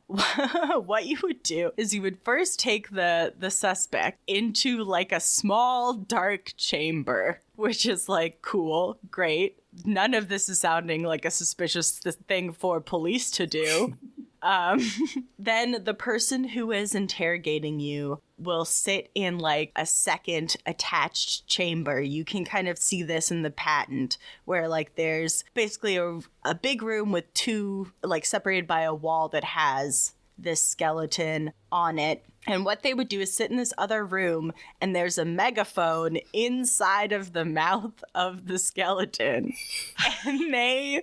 what you would do is you would first take the suspect into, like, a small, dark chamber, which is, like, cool, great. None of this is sounding like a suspicious thing for police to do. Then the person who is interrogating you will sit in like a second attached chamber. You can kind of see this in the patent where like there's basically a big room with two, like separated by a wall that has this skeleton on it. And what they would do is sit in this other room, and there's a megaphone inside of the mouth of the skeleton. And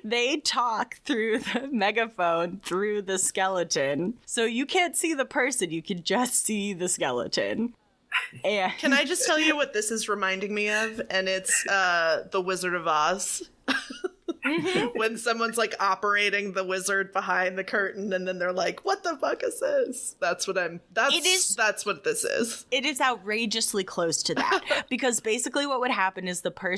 they talk through the megaphone through the skeleton. So you can't see the person, you can just see the skeleton. And Can I just tell you what this is reminding me of? And it's The Wizard of Oz. When someone's like operating the wizard behind the curtain and then they're like, what the fuck is this? That's what this is. It is outrageously close to that. Because basically what would happen is that the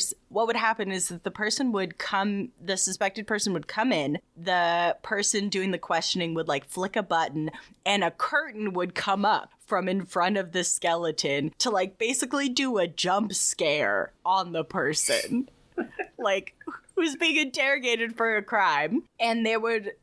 suspected person would come in, the person doing the questioning would like flick a button, and a curtain would come up from in front of the skeleton to like basically do a jump scare on the person. Like, who's being interrogated for a crime. And they would,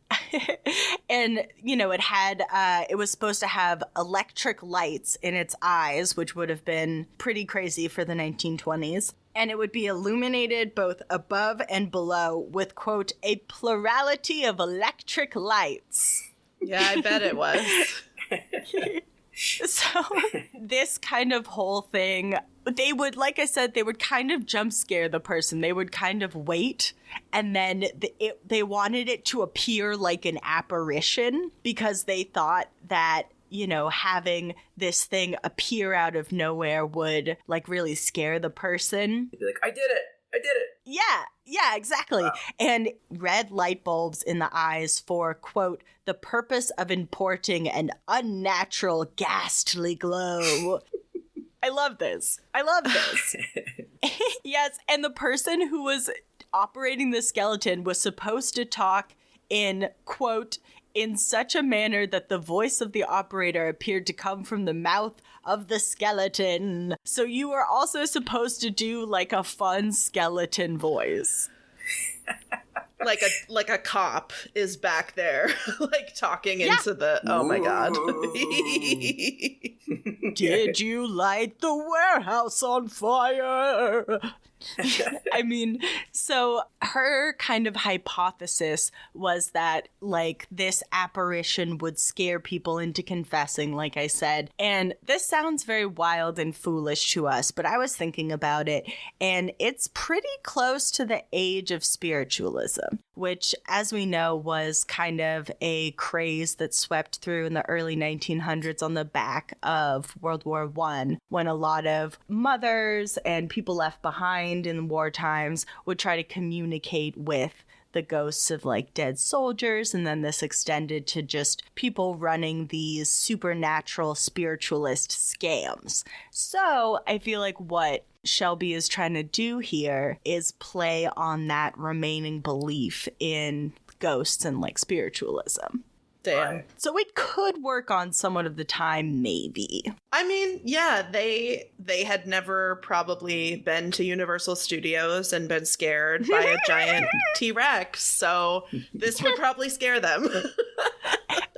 and, you know, it was supposed to have electric lights in its eyes, which would have been pretty crazy for the 1920s. And it would be illuminated both above and below with, quote, a plurality of electric lights. Yeah, I bet it was. So this kind of whole thing, they would, like I said, they would kind of jump scare the person. They would kind of wait, and then they wanted it to appear like an apparition because they thought that, you know, having this thing appear out of nowhere would like really scare the person. You'd be like, I did it. Yeah, exactly. Wow. And red light bulbs in the eyes for, quote, the purpose of importing an unnatural, ghastly glow. I love this. Yes, and the person who was operating the skeleton was supposed to talk in, quote, in such a manner that the voice of the operator appeared to come from the mouth of the skeleton. So you were also supposed to do like a fun skeleton voice. like a cop is back there, like talking into the. Oh my god! Did you light the warehouse on fire? I mean, so her kind of hypothesis was that, like, this apparition would scare people into confessing, like I said. And this sounds very wild and foolish to us, but I was thinking about it, and it's pretty close to the age of spiritualism, which, as we know, was kind of a craze that swept through in the early 1900s on the back of World War I, when a lot of mothers and people left behind in war times would try to communicate with the ghosts of like dead soldiers, and then this extended to just people running these supernatural spiritualist scams. So I feel like what Shelby is trying to do here is play on that remaining belief in ghosts and like spiritualism. Damn. Right. So it could work on somewhat of the time, maybe. I mean, yeah, they had never probably been to Universal Studios and been scared by a giant T-Rex, so this would probably scare them. Yeah, in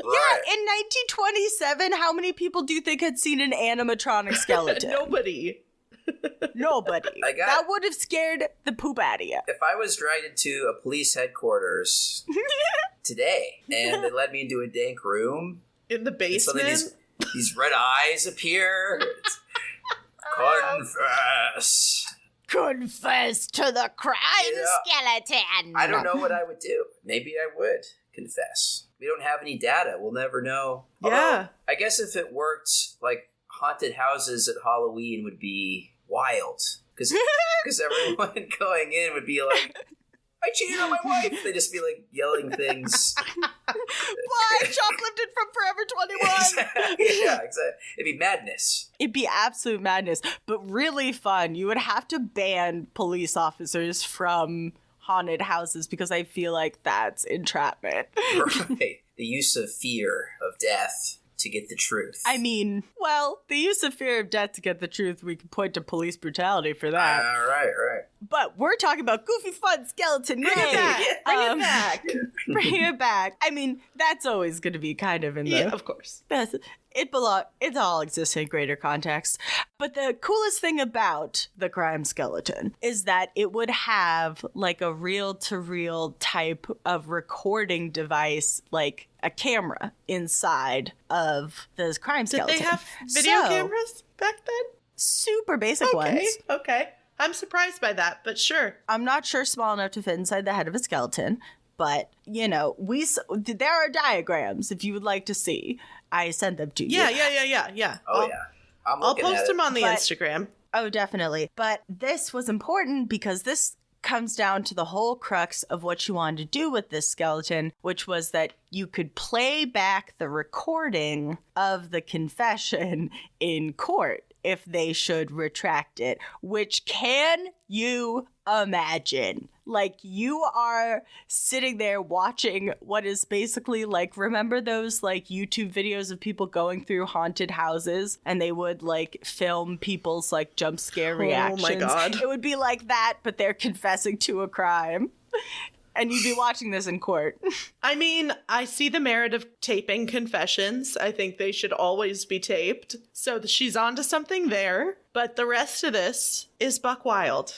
1927, how many people do you think had seen an animatronic skeleton? Nobody. That would have scared the poop out of you. If I was dragged into a police headquarters today and they led me into a dank room In the basement? These red eyes appear. Confess to the crime, skeleton. I don't know what I would do. Maybe I would confess. We don't have any data. We'll never know. Yeah. Although, I guess if it worked, like, haunted houses at Halloween would be wild. Because everyone going in would be like, I cheated on my wife. They just be like yelling things. Why? Shoplifted from Forever 21. Yeah, exactly. It'd be madness. It'd be absolute madness, but really fun. You would have to ban police officers from haunted houses because I feel like that's entrapment. Right. The use of fear of death to get the truth. I mean, well, the use of fear of death to get the truth, we can point to police brutality for that. Right. But we're talking about goofy fun skeleton. Bring it back. Bring it back. Bring it back. I mean, that's always going to be kind of in the... Yeah, of course. It all exists in greater context. But the coolest thing about the crime skeleton is that it would have like a reel-to-reel type of recording device, like a camera inside of the crime skeleton. Did they have video cameras back then? Super basic ones. Okay. I'm surprised by that, but sure. I'm not sure small enough to fit inside the head of a skeleton, but, you know, there are diagrams if you would like to see. I sent them to you. Yeah. Oh, yeah. I'll post them on the Instagram. Oh, definitely. But this was important because this comes down to the whole crux of what you wanted to do with this skeleton, which was that you could play back the recording of the confession in court if they should retract it, which can you imagine? Like, you are sitting there watching what is basically like, remember those like YouTube videos of people going through haunted houses and they would like film people's like jump scare reactions? Oh my God. It would be like that, but they're confessing to a crime. And you'd be watching this in court. I mean, I see the merit of taping confessions. I think they should always be taped. So she's onto something there. But the rest of this is buck wild.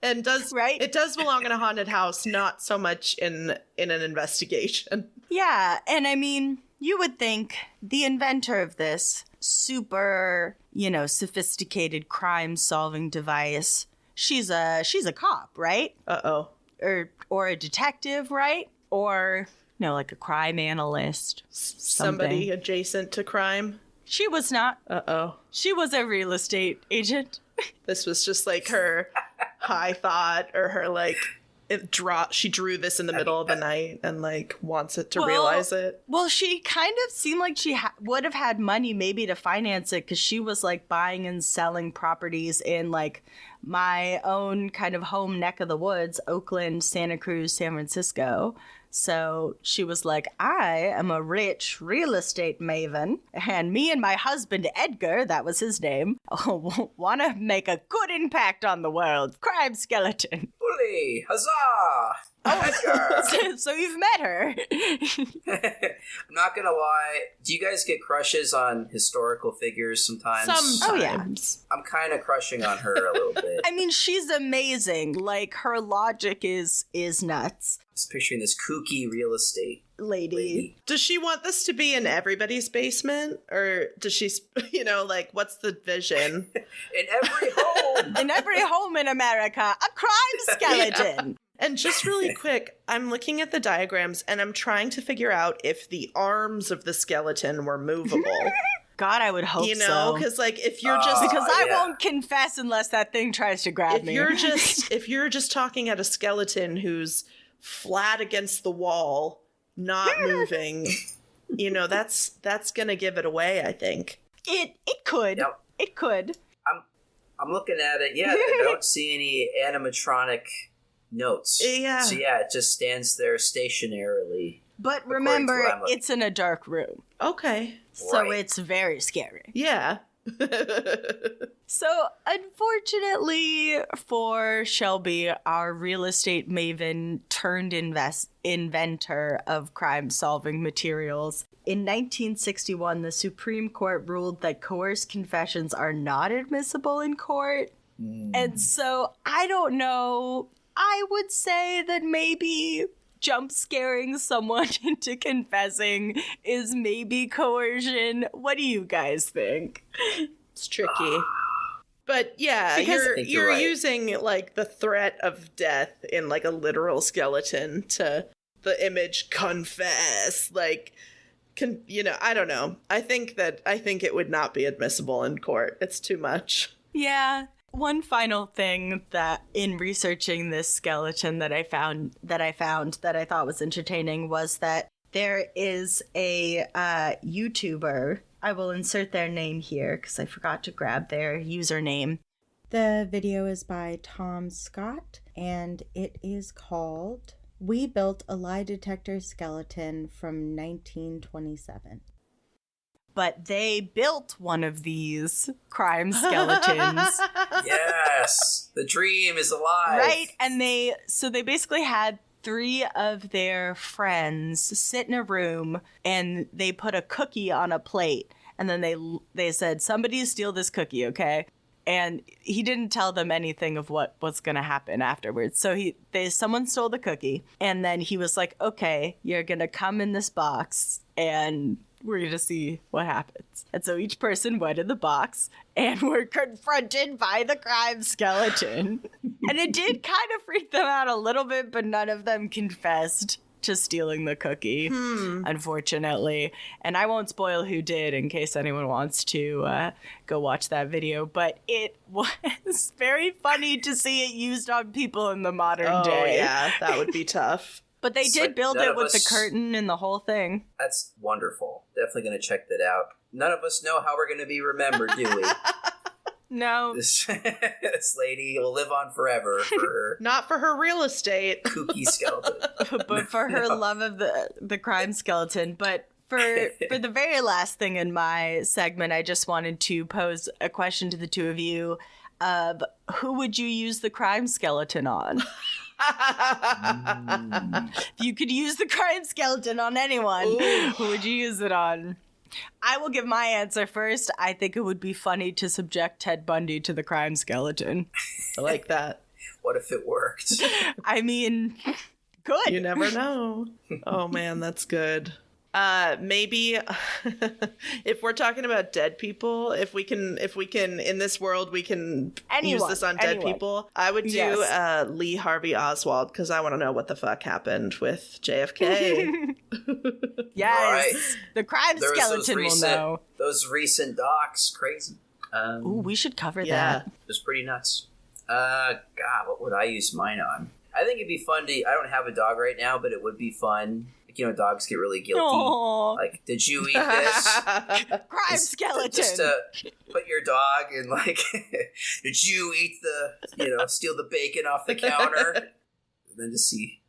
And it does belong in a haunted house, not so much in an investigation. Yeah, and I mean, you would think the inventor of this super, sophisticated crime-solving device, she's a cop, right? Uh-oh. Or a detective, right? Or, like a crime analyst. Somebody adjacent to crime. She was not. Uh-oh. She was a real estate agent. This was just like her high thought, or her like she drew this in the middle of the night and like wants it to realize it. Well, she kind of seemed like she would have had money maybe to finance it because she was like buying and selling properties in like my own kind of home neck of the woods, Oakland, Santa Cruz, San Francisco. So she was like, I am a rich real estate maven, and me and my husband, Edgar, that was his name, want to make a good impact on the world. Crime skeleton. Bully! Huzzah! Edgar! So you've met her. I'm not gonna lie. Do you guys get crushes on historical figures sometimes? Sometimes. Oh, yeah. I'm kind of crushing on her a little bit. I mean, she's amazing. Like, her logic is nuts. Just picturing this kooky real estate lady. Does she want this to be in everybody's basement? Or does she, like, what's the vision? In every home. In every home in America, a crime skeleton. Yeah. And just really quick, I'm looking at the diagrams and I'm trying to figure out if the arms of the skeleton were movable. God, I would hope so. Because like if you're just because I won't confess unless that thing tries to grab me. If you're just talking at a skeleton who's flat against the wall, not moving, that's gonna give it away, I think. It could. Yep. It could. I'm looking at it. Yeah, I don't see any animatronic notes. Yeah. So yeah, it just stands there stationarily. But remember, it's in a dark room. Okay. So it's very scary. Yeah. So unfortunately for Shelby, our real estate maven turned inventor of crime-solving materials, in 1961, the Supreme Court ruled that coerced confessions are not admissible in court. And so I don't know. I would say that maybe jump scaring someone into confessing is maybe coercion. What do you guys think? It's tricky. But yeah, you're right. Using like the threat of death in like a literal skeleton to the image confess. Like, I don't know. I think it would not be admissible in court. It's too much. Yeah. One final thing that in researching this skeleton that I found that I thought was entertaining was that there is a YouTuber. I will insert their name here because I forgot to grab their username. The video is by Tom Scott, and it is called "We Built a Lie Detector Skeleton from 1927." But they built one of these crime skeletons. Yes, the dream is alive. Right, and they basically had 3 of their friends sit in a room, and they put a cookie on a plate, and then they said, "Somebody steal this cookie, okay?" And he didn't tell them anything of what was going to happen afterwards. So someone stole the cookie, and then he was like, "Okay, you're going to come in this box, and we're going to see what happens." And so each person went in the box and were confronted by the crime skeleton. And it did kind of freak them out a little bit, but none of them confessed to stealing the cookie, unfortunately. And I won't spoil who did in case anyone wants to go watch that video. But it was very funny to see it used on people in the modern day. Oh, yeah, that would be tough. But they did build it with the curtain and the whole thing. That's wonderful. Definitely going to check that out. None of us know how we're going to be remembered, do we? No. This lady will live on forever for her Not for her real estate. kooky skeleton. But for her love of the crime skeleton. But for the very last thing in my segment, I just wanted to pose a question to the two of you of who would you use the crime skeleton on? If you could use the crime skeleton on anyone, who would you use it on? I will give my answer first. I think it would be funny to subject Ted Bundy to the crime skeleton. I like that. What if it worked? I mean, good. You never know. Oh man, that's good. Maybe if we're talking about dead people, if we can in this world we can use this on dead people, I would do Lee Harvey Oswald because I want to know what the fuck happened with JFK. Yes, right. The crime skeleton will know. Those recent docs, crazy. Ooh, we should cover that. It was pretty nuts. God, what would I use mine on? I think it'd be fun to. I don't have a dog right now, but it would be fun. You know, dogs get really guilty. Aww. Like, did you eat this? Crime skeleton. Just to put your dog in, like, did you eat steal the bacon off the counter? And then to see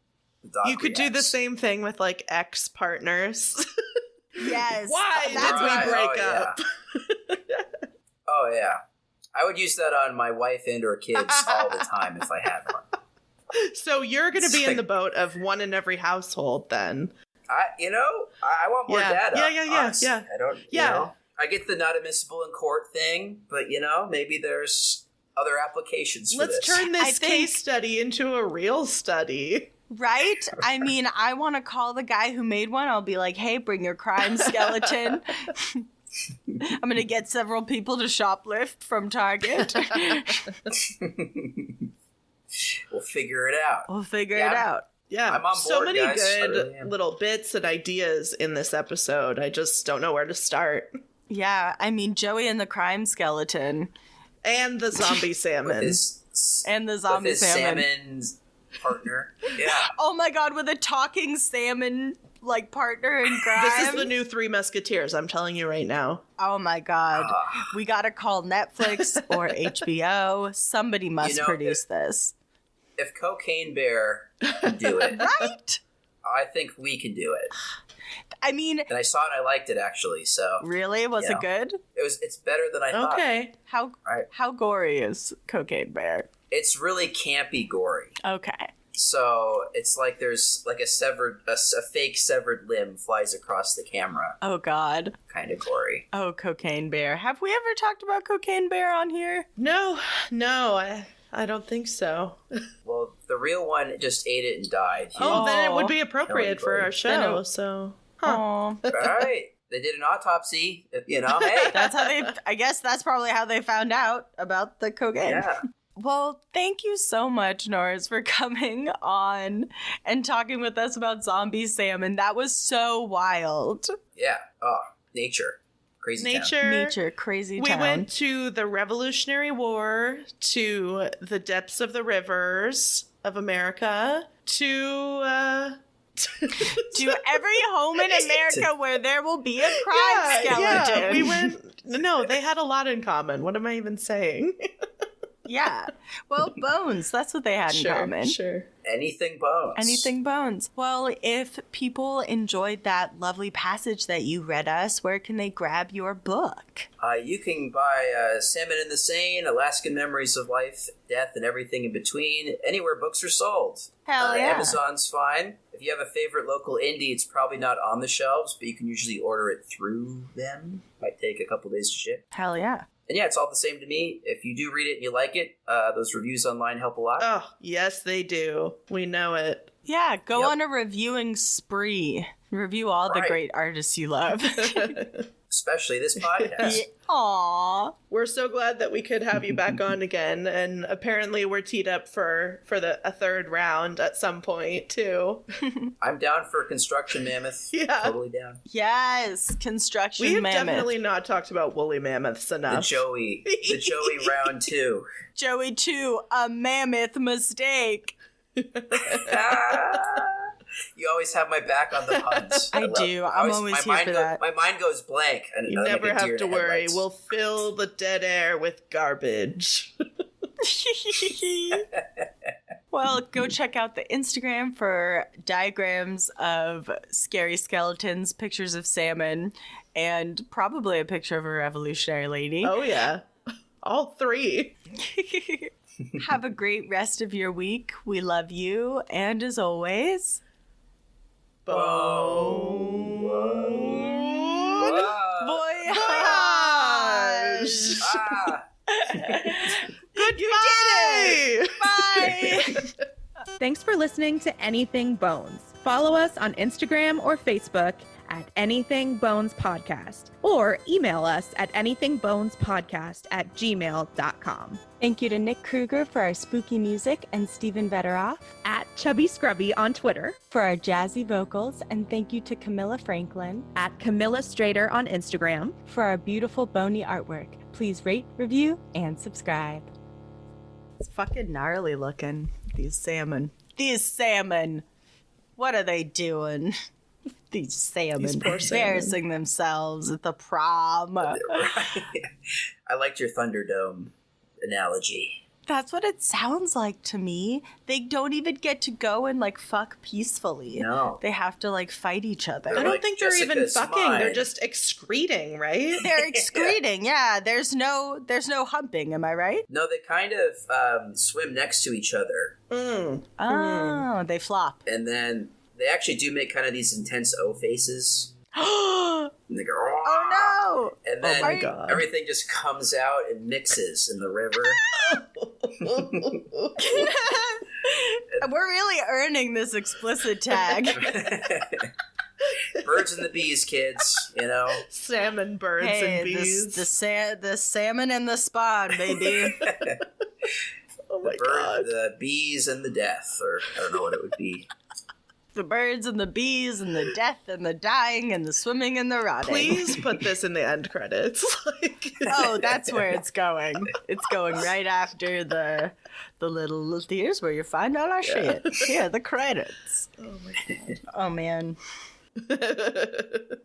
the dog. You could do the same thing with like ex-partners. Yes. Why did we break up? Oh yeah, I would use that on my wife and or kids all the time if I had one. So you're going to be in the boat of one in every household then. I want more data. Yeah. I don't, you know, I get the not admissible in court thing, but, maybe there's other applications for Let's this. turn this case study into a real study. Right? I mean, I want to call the guy who made one. I'll be like, hey, bring your crime skeleton. I'm going to get several people to shoplift from Target. We'll figure it out. Yeah, I'm on board, so many guys. good really little bits and ideas in this episode. I just don't know where to start. Yeah, I mean, Joey and the crime skeleton. And the zombie salmon. And the zombie salmon. Salmon's partner. Yeah. Oh my god, with a talking salmon like partner in crime. This is the new Three Musketeers, I'm telling you right now. Oh my god. We gotta call Netflix or HBO. Somebody must produce this. If Cocaine Bear can do it, right? I think we can do it. I mean, and I saw it and I liked it actually, so. Really? Was it good? It's better than I thought. Okay. How gory is Cocaine Bear? It's really campy gory. Okay. So it's like there's like a fake severed limb flies across the camera. Oh god. Kind of gory. Oh, Cocaine Bear. Have we ever talked about Cocaine Bear on here? No, I don't think so. Well, the real one just ate it and died. Then it would be appropriate for our show. So, All right. They did an autopsy. Hey. That's how I guess that's probably how they found out about the cocaine. Yeah. Well, thank you so much, Norris, for coming on and talking with us about zombie salmon. That was so wild. Yeah. Oh, nature. Crazy nature, crazy we town. went to the Revolutionary War, to the depths of the rivers of America, to every home in America where there will be a crime skeleton. Yeah, we went. No, they had a lot in common. What am I even saying? Yeah. Well, bones. That's what they had in common. Sure. Anything bones. Anything bones. Well, if people enjoyed that lovely passage that you read us, where can they grab your book? You can buy Salmon in the Seine, Alaskan Memories of Life, Death, and Everything in Between, anywhere books are sold. Hell yeah. Amazon's fine. If you have a favorite local indie, it's probably not on the shelves, but you can usually order it through them. Might take a couple days to ship. Hell yeah. And yeah, it's all the same to me. If you do read it and you like it, those reviews online help a lot. Oh, yes, they do. We know it. Yeah, go on a reviewing spree. Review all the great artists you love. Especially this podcast. Aww. We're so glad that we could have you back on again, and apparently we're teed up for a third round at some point too. I'm down for Construction Mammoth. Yeah, totally down. Yes, Construction We have Mammoth. Definitely not talked about woolly mammoths enough. The Joey round 2. Joey 2, a mammoth mistake. You always have my back on the puns. I do. I'm always here for that. My mind goes blank. You never have to worry. We'll fill the dead air with garbage. Well, go check out the Instagram for diagrams of scary skeletons, pictures of salmon, and probably a picture of a revolutionary lady. Oh, yeah. All 3. Have a great rest of your week. We love you. And as always... Voyage! Goodbye! Bye! Thanks for listening to Anything Bones. Follow us on Instagram or Facebook at Anything Bones Podcast, or email us at anythingbonespodcast@gmail.com. Thank you to Nick Kruger for our spooky music and Stephen Vetteroff At Chubby Scrubby on Twitter. for our jazzy vocals, and thank you to Camilla Franklin At Camilla Strader on Instagram. for our beautiful bony artwork. Please rate, review, and subscribe. It's fucking gnarly looking, these salmon. These salmon! What are they doing? These salmon These poor salmon. embarrassing themselves at the prom. I liked your Thunderdome analogy. That's what it sounds like to me. They don't even get to go and like fuck peacefully. No. They have to like fight each other. I don't Like think they're even Jessica's fucking. They're mine. just excreting, right? They're excreting. Yeah, there's no humping. Am I right? No, they kind of swim next to each other. Oh, they flop. And then they actually do make kind of these intense O faces. And they go, Oh no! and then my God. everything just comes out and mixes in the river. We're really earning this explicit tag. Birds and the bees, kids, you know. Salmon, birds, and bees. the salmon and the spawn, baby. Oh my God. The bees and the death, or I don't know what it would be. The birds and the bees and the death and the dying and the swimming and the rotting. Please put this in the end credits. Oh, that's where it's going. It's going right after the little theaters where you find all our shit. Here, the credits. Oh my God. Oh man.